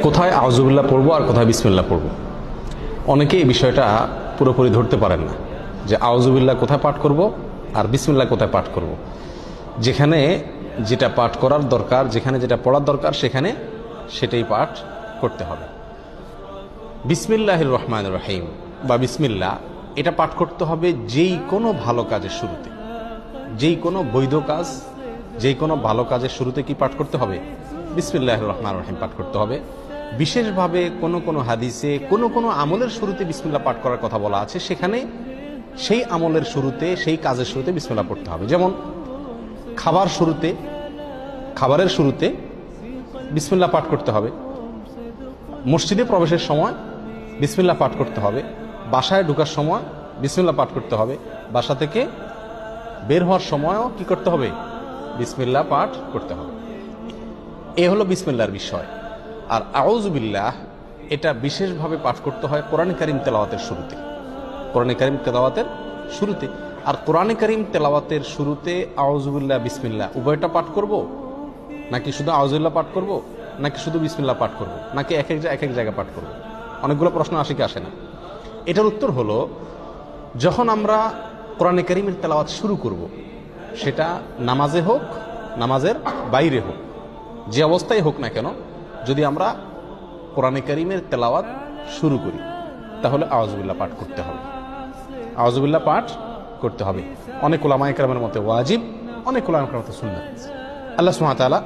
কোথায় আউযুবিল্লাহ পড়বো আর কোথায় বিসমিল্লাহ পড়বো, অনেকে এই বিষয়টা পুরোপুরি ধরতে পারেন না যে আউযুবিল্লাহ কোথায় পাঠ করব আর বিসমিল্লাহ কোথায় পাঠ করব। যেখানে যেটা পাঠ করার দরকার, যেখানে যেটা পড়ার দরকার সেখানে সেটাই পাঠ করতে হবে। বিসমিল্লাহির রহমানির রহিম বা বিসমিল্লাহ এটা পাঠ করতে হবে যেই কোনো ভালো কাজের শুরুতে, যেই কোনো বৈধ কাজ, যেই কোনো ভালো কাজের শুরুতে কি পাঠ করতে হবে? বিসমিল্লাহির রহমানির রহিম পাঠ করতে হবে। বিশেষভাবে কোনো কোনো হাদিসে কোনো কোনো আমলের শুরুতে বিসমিল্লাহ পাঠ করার কথা বলা আছে, সেখানে সেই আমলের শুরুতে, সেই কাজের শুরুতে বিসমিল্লাহ পড়তে হবে। যেমন খাবারের শুরুতে বিসমিল্লাহ পাঠ করতে হবে, মসজিদে প্রবেশের সময় বিসমিল্লাহ পাঠ করতে হবে, বাসায় ঢোকার সময় বিসমিল্লাহ পাঠ করতে হবে, বাসা থেকে বের হওয়ার সময়ও কি করতে হবে? বিসমিল্লাহ পাঠ করতে হবে। এ হলো বিসমিল্লাহর বিষয়। আর আউযুবিল্লাহ এটা বিশেষভাবে পাঠ করতে হয় কোরআনে কারীম তেলাওয়াতের শুরুতে, কোরআনে কারীম তেলাওয়াতের শুরুতে। আর কোরআনে কারীম তেলাওয়াতের শুরুতে আউযুবিল্লাহ বিসমিল্লাহ উভয়টা পাঠ করব, নাকি শুধু আউযুবিল্লাহ পাঠ করব, নাকি শুধু বিসমিল্লাহ পাঠ করব, নাকি এক এক জায়গায় পাঠ করব? অনেকগুলো প্রশ্ন আসে কি আসে না? এটার উত্তর হলো, যখন আমরা কোরআনে কারীমের তেলাওয়াত শুরু করব, সেটা নামাজে হোক, নামাজের বাইরে হোক, যে অবস্থায় হোক না কেন, যদি আমরা কোরআনে কারীমের তেলাওয়াত শুরু করি তাহলে আউযুবিল্লাহ পাঠ করতে হবে, আউযুবিল্লাহ পাঠ করতে হবে। অনেক উলামায়ে কেরামের মতে ওয়াজিব, অনেক উলামায়ে কেরামের মতে সুন্নাত। আল্লাহ সুবহানাহু ওয়া তাআলা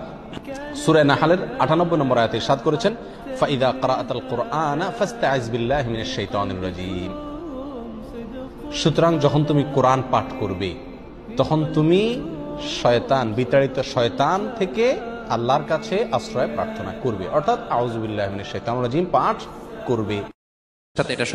সূরা নাহলের 98 নম্বর আয়াতে ইরশাদ করেছেন, ফাইদা ক্রাআতাল কুরআনা ফাসতাইজ বিল্লাহি মিনাশ শাইতানির রাজীম। সুতরাং যখন তুমি কোরআন পাঠ করবে তখন তুমি শয়তান, বিতাড়িত শয়তান থেকে আল্লাহর কাছে আশ্রয় প্রার্থনা করবে, অর্থাৎ আউযুবিল্লাহি মিনাশ শাইতানির রাজীম পাঠ করবে। সাথে এটা